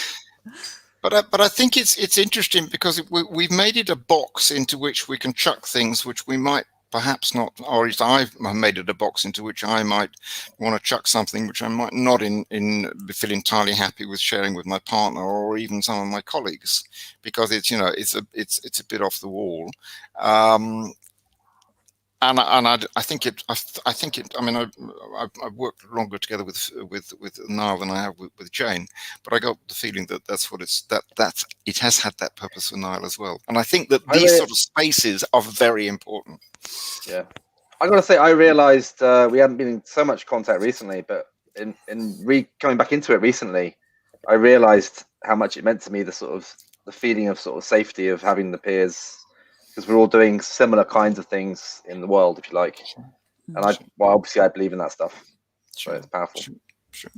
C: But I think it's interesting, because we've made it a box into which we can chuck things which we might perhaps not, or at least I've made it a box into which I might want to chuck something which I might not feel entirely happy with sharing with my partner, or even some of my colleagues, because it's a bit off the wall. And I think it. I mean, I've worked longer together with Niall than I have with Jane, but I got the feeling that that's what that it has had that purpose for Niall as well. And I think that these sort of spaces are very important.
F: Yeah, I got to say, I realised we haven't been in so much contact recently, but in coming back into it recently, I realised how much it meant to me, the feeling of sort of safety of having the peers. Because we're all doing similar kinds of things in the world, if you like. And obviously I believe in that stuff. So it's powerful.
C: Sure.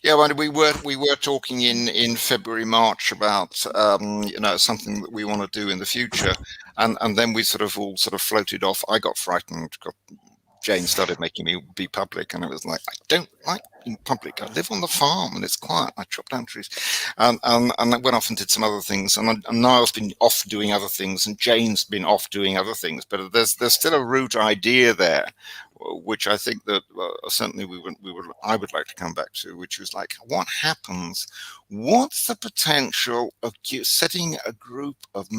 C: Yeah, well, we were talking in February, March about something that we want to do in the future, and then we all floated off. I got frightened. Jane started making me be public, and I was like, I don't like being public. I live on the farm and it's quiet. I chop down trees, and I went off and did some other things. And Niall's been off doing other things, and Jane's been off doing other things. But there's still a root idea there, which I think that certainly I would like to come back to, which was like, what happens? What's the potential of setting a group of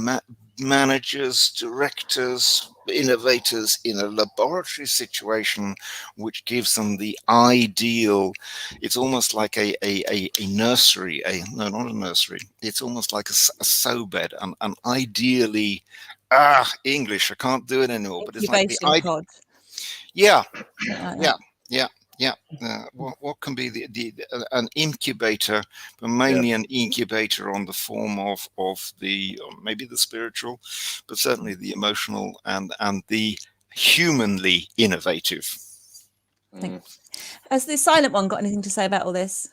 C: managers, directors, innovators in a laboratory situation, which gives them the ideal? It's almost like a nursery. No, not a nursery. It's almost like a sow bed, and ideally, English. I can't do it anymore. But it's like the pod. Yeah. What can be an incubator, but mainly an incubator on the form of the maybe the spiritual, but certainly the emotional and the humanly innovative.
A: Has the silent one got anything to say about all this?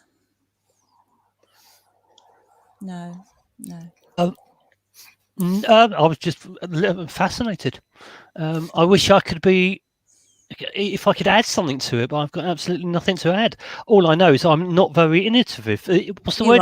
A: No.
E: I was just fascinated. I wish I could be. If I could add something to it, but I've got absolutely nothing to add. All I know is I'm not very innovative. What's the word?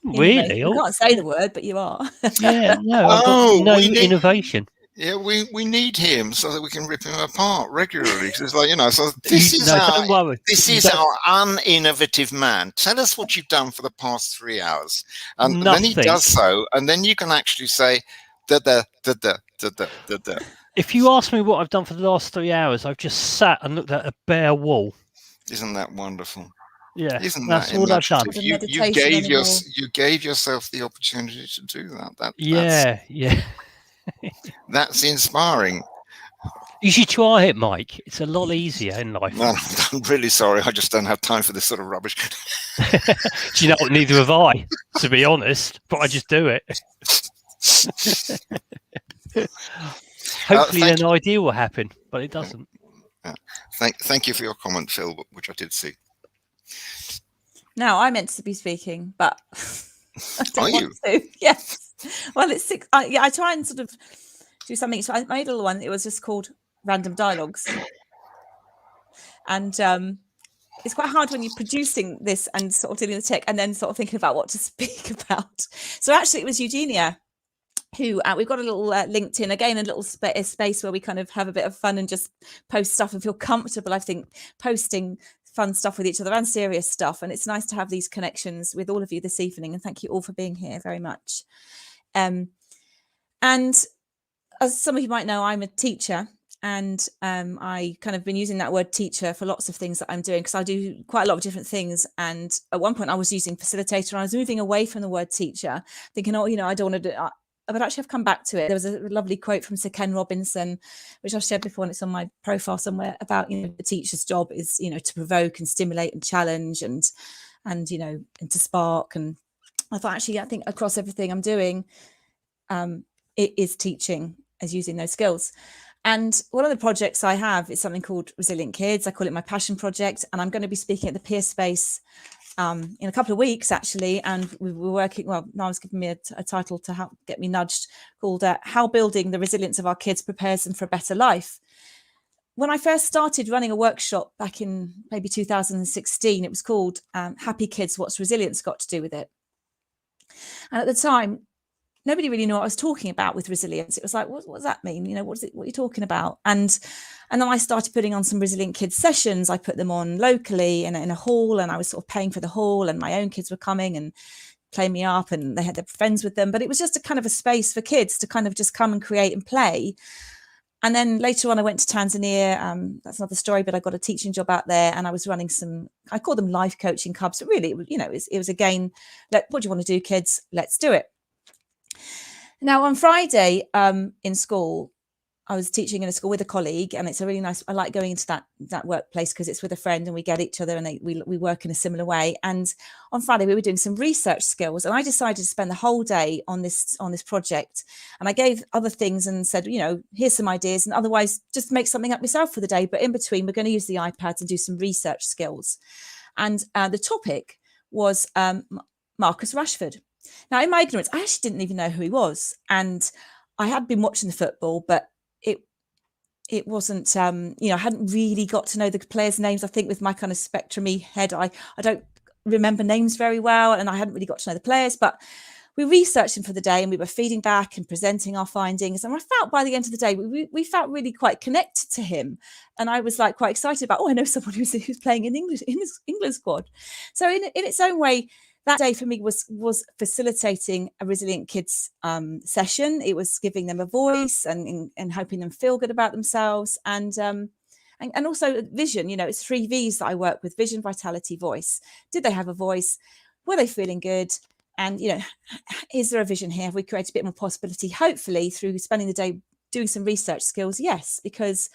E: Really?
A: You can't say the word, but you are.
E: Yeah, no, I've got no innovation.
C: Yeah, we need him so that we can rip him apart regularly. It's like, so
E: don't worry.
C: This is our uninnovative man. Tell us what you've done for the past 3 hours, and then he does so, and then you can actually say, da da da da da da da da.
E: If you ask me what I've done for the last 3 hours, I've just sat and looked at a bare wall.
C: Isn't that wonderful?
E: Yeah,
C: isn't
E: that's
C: that
E: all I've done.
C: You gave yourself the opportunity to do that.
E: Yeah.
C: That's inspiring.
E: You should try it, Mike. It's a lot easier in life.
C: No, I'm really sorry. I just don't have time for this sort of rubbish.
E: Do you know what? Neither have I, to be honest. But I just do it. Hopefully, an idea will happen, but it doesn't.
C: Thank you for your comment, Phil, which I did see.
A: Now I meant to be speaking, but I don't want to. Yes. Well, it's 6. I try and sort of do something. So I made a little one. It was just called Random Dialogues, and it's quite hard when you're producing this and sort of dealing with the tech, and then sort of thinking about what to speak about. So actually, it was Eugenia who we've got a little LinkedIn again, a little space where we kind of have a bit of fun and just post stuff and feel comfortable. I think posting fun stuff with each other and serious stuff, and it's nice to have these connections with all of you this evening, and thank you all for being here very much. And as some of you might know, I'm a teacher, and I kind of been using that word teacher for lots of things that I'm doing, because I do quite a lot of different things. And at one point I was using facilitator, and I was moving away from the word teacher, thinking, I don't want to do it. But actually I've come back to it. There was a lovely quote from Sir Ken Robinson, which I've shared before, and it's on my profile somewhere, about, the teacher's job is, to provoke and stimulate and challenge and and to spark. And I thought, actually, I think across everything I'm doing, it is teaching as using those skills. And one of the projects I have is something called Resilient Kids. I call it my passion project, and I'm going to be speaking at the Peer Space in a couple of weeks, actually. And we were working, Niall's given me a title to help get me nudged, called How Building the Resilience of Our Kids Prepares Them for a Better Life. When I first started running a workshop back in maybe 2016, it was called Happy Kids, What's Resilience Got to Do with It? And at the time, nobody really knew what I was talking about with resilience. It was like, what does that mean? What are you talking about? And then I started putting on some Resilient Kids sessions. I put them on locally in a hall, and I was sort of paying for the hall, and my own kids were coming and playing me up, and they had their friends with them. But it was just a kind of a space for kids to kind of just come and create and play. And then later on, I went to Tanzania. That's another story, but I got a teaching job out there, and I was running I call them life coaching clubs. But really, it was again, what do you want to do, kids? Let's do it. Now, on Friday in school, I was teaching in a school with a colleague, and it's a really nice, I like going into that workplace because it's with a friend and we get each other, and we work in a similar way. And on Friday, we were doing some research skills, and I decided to spend the whole day on this project. And I gave other things and said, here's some ideas, and otherwise just make something up yourself for the day. But in between, we're going to use the iPads and do some research skills. And the topic was Marcus Rashford. Now, in my ignorance, I actually didn't even know who he was. And I had been watching the football, but it wasn't, I hadn't really got to know the players' names. I think with my kind of spectrum-y head, I don't remember names very well, and I hadn't really got to know the players. But we researched him for the day, and we were feeding back and presenting our findings. And I felt by the end of the day, we felt really quite connected to him. And I was like quite excited about, I know someone who's playing in England squad. So in its own way, that day for me was facilitating a Resilient Kids session. It was giving them a voice and helping them feel good about themselves, and also vision. It's 3 V's that I work with: vision, vitality, voice. Did they have a voice? Were they feeling good? And is there a vision here? Have we created a bit more possibility? Hopefully, through spending the day doing some research skills, yes, because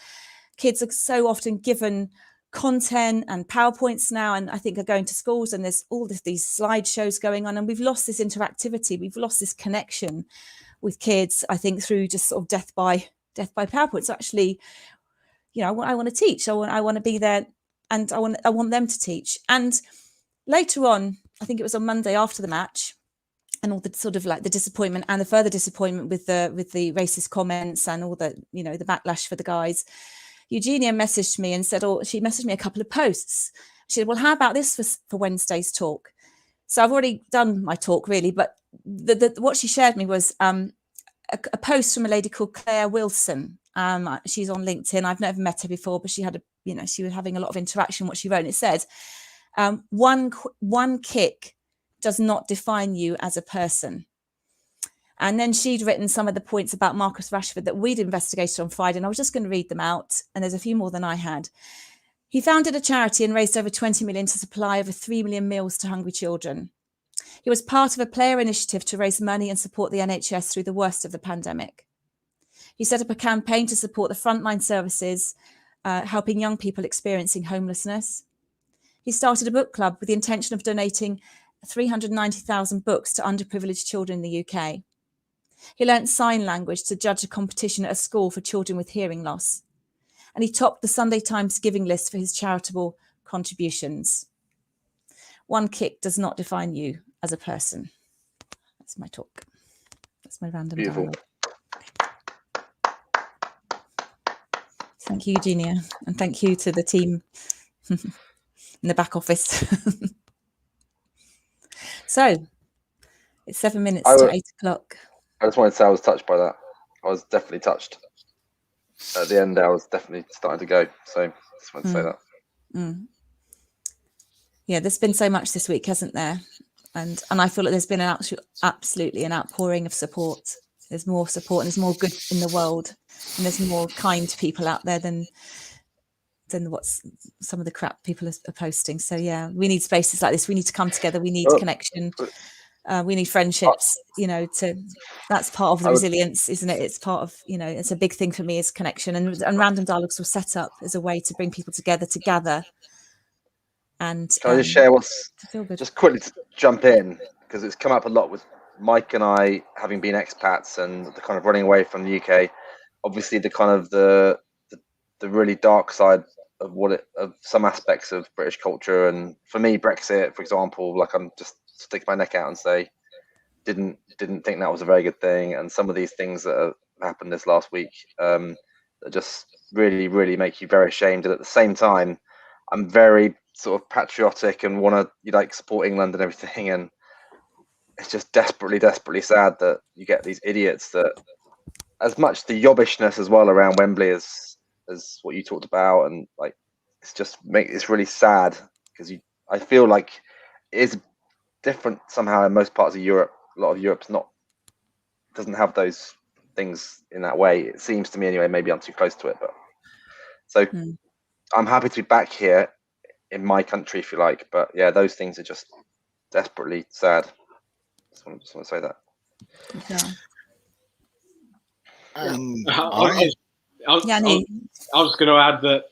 A: kids are so often given content and PowerPoints now, and I think are going to schools, and there's all these slideshows going on, and we've lost this interactivity, we've lost this connection with kids, I think, through just sort of death by PowerPoint. So actually, I want to teach, I want to be there, and I want them to teach. And later on, I think it was on Monday after the match, and all the sort of like the disappointment and the further disappointment with the racist comments and all the the backlash for the guys, Eugenia messaged me and said, she messaged me a couple of posts. She said, well, how about this for Wednesday's talk? So I've already done my talk, really, but what she shared me was a post from a lady called Claire Wilson. She's on LinkedIn. I've never met her before, but she had she was having a lot of interaction. What she wrote, and it said, one kick does not define you as a person. And then she'd written some of the points about Marcus Rashford that we'd investigated on Friday, and I was just going to read them out. And there's a few more than I had. He founded a charity and raised over 20 million to supply over 3 million meals to hungry children. He was part of a player initiative to raise money and support the NHS through the worst of the pandemic. He set up a campaign to support the frontline services, helping young people experiencing homelessness. He started a book club with the intention of donating 390,000 books to underprivileged children in the UK. He learnt sign language to judge a competition at a school for children with hearing loss. And he topped the Sunday Times giving list for his charitable contributions. One kick does not define you as a person. That's my talk. That's my random dialogue. Thank you, Eugenia. And thank you to the team in the back office. So, it's 7 minutes to 8 o'clock.
F: I just wanted to say I was touched by that. I was definitely touched. At the end, I was definitely starting to go. So, just wanted to say that.
A: Yeah, there's been so much this week, hasn't there? And I feel like there's been absolutely an outpouring of support. There's more support and there's more good in the world, and there's more kind people out there than what's some of the crap people are posting. So yeah, we need spaces like this. We need to come together. We need connection. We need friendships. That's part of the resilience, isn't it? It's part of it's a big thing for me is connection, and Random Dialogues was set up as a way to bring people together to gather. And
F: can I just share just quickly to jump in, because it's come up a lot with Mike and I having been expats and the kind of running away from the UK. Obviously, the kind of the really dark side of some aspects of British culture, and for me, Brexit, for example, like I'm just stick my neck out and say, didn't think that was a very good thing, and some of these things that have happened this last week that just really, really make you very ashamed. And at the same time, I'm very sort of patriotic and want to support England and everything, and it's just desperately sad that you get these idiots that, as much the yobbishness as well around Wembley as what you talked about, and it's really sad because I feel like it is different somehow in most parts of Europe. A lot of Europe's doesn't have those things in that way, it seems to me anyway. Maybe I'm too close to it, but so I'm happy to be back here in my country, if you like. But yeah, those things are just desperately sad. Just want to say that.
A: Yeah.
B: I was just going to add that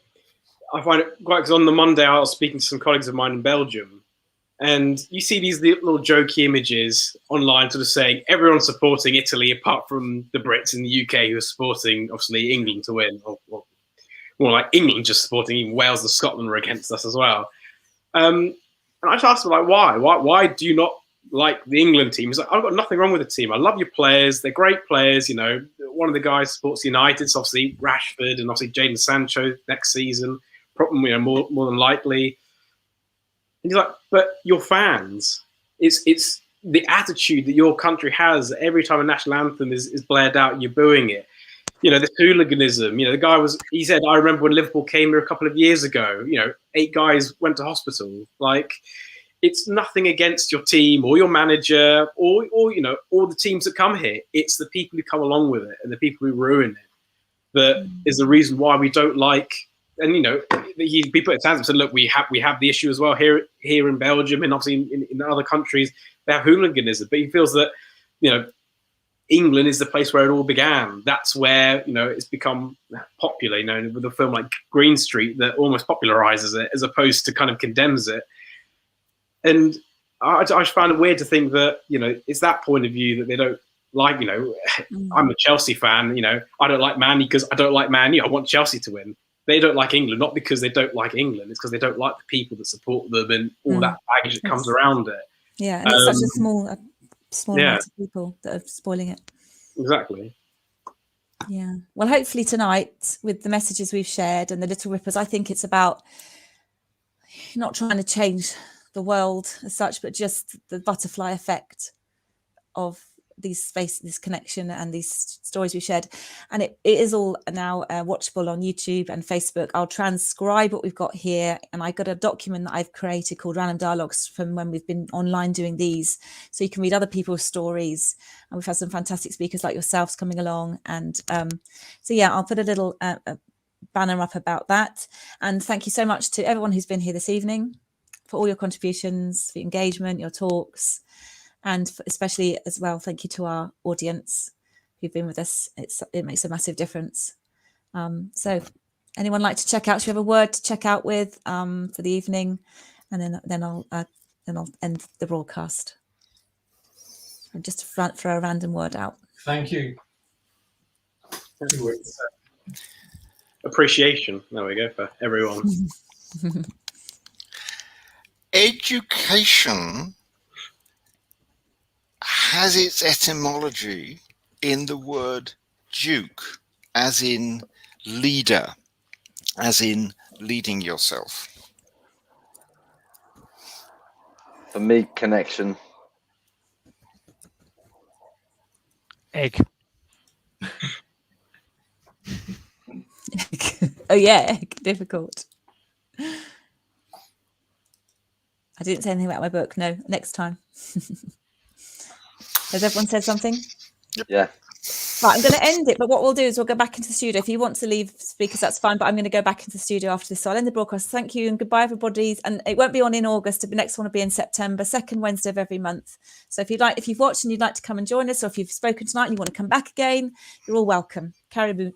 B: I find it quite, because on the Monday I was speaking to some colleagues of mine in Belgium, and you see these little jokey images online sort of saying everyone's supporting Italy apart from the Brits in the UK who are supporting, obviously, England to win. Or more like England just supporting, even Wales and Scotland were against us as well. And I just asked them, like, why? Why do you not like the England team? He's like, I've got nothing wrong with the team. I love your players. They're great players. One of the guys supports United, so obviously Rashford, and obviously Jadon Sancho next season, probably more than likely. And he's like, but your fans, it's the attitude that your country has every time a national anthem is blared out and you're booing it. This hooliganism. The guy he said, I remember when Liverpool came here a couple of years ago, 8 guys went to hospital. Like, it's nothing against your team or your manager or the teams that come here. It's the people who come along with it and the people who ruin it that is the reason why we don't like. And people at times have said, look, we have the issue as well here in Belgium, and obviously in other countries they have hooliganism. But he feels that England is the place where it all began. That's where it's become popular. With a film like Green Street that almost popularizes it as opposed to kind of condemns it. And I just found it weird to think that it's that point of view that they don't like. I'm a Chelsea fan. I don't like Man U because I don't like Man U. I want Chelsea to win. They don't like England, not because they don't like England. It's because they don't like the people that support them and all that baggage that comes around it.
A: Yeah, and it's such a small amount of people that are spoiling it.
B: Exactly.
A: Yeah. Well, hopefully tonight, with the messages we've shared and the little rippers, I think it's about not trying to change the world as such, but just the butterfly effect of this connection and these stories we shared. And it is all now watchable on YouTube and Facebook. I'll transcribe what we've got here, and I got a document that I've created called Random Dialogues from when we've been online doing these, so you can read other people's stories, and we've had some fantastic speakers like yourselves coming along. And so yeah, I'll put a little banner up about that. And thank you so much to everyone who's been here this evening for all your contributions, for your engagement, your talks. And especially as well, thank you to our audience who've been with us. It makes a massive difference. So anyone like to check out? Should we have a word to check out with for the evening? And then I'll end the broadcast. And just throw a random word out.
D: Thank you.
B: Appreciation. There we go for everyone.
C: Education has its etymology in the word duke, as in leader, as in leading yourself.
F: For me, connection.
E: Egg.
A: Oh yeah, difficult. I didn't say anything about my book. No, next time. Has everyone said something?
F: Yeah.
A: Right, I'm going to end it, but what we'll do is we'll go back into the studio. If you want to leave speakers, that's fine, but I'm going to go back into the studio after this. So I'll end the broadcast. Thank you and goodbye, everybody. And it won't be on in August. The next one will be in September, second Wednesday of every month. So if you've watched and you'd like to come and join us, or if you've spoken tonight and you want to come back again, you're all welcome. Caribou.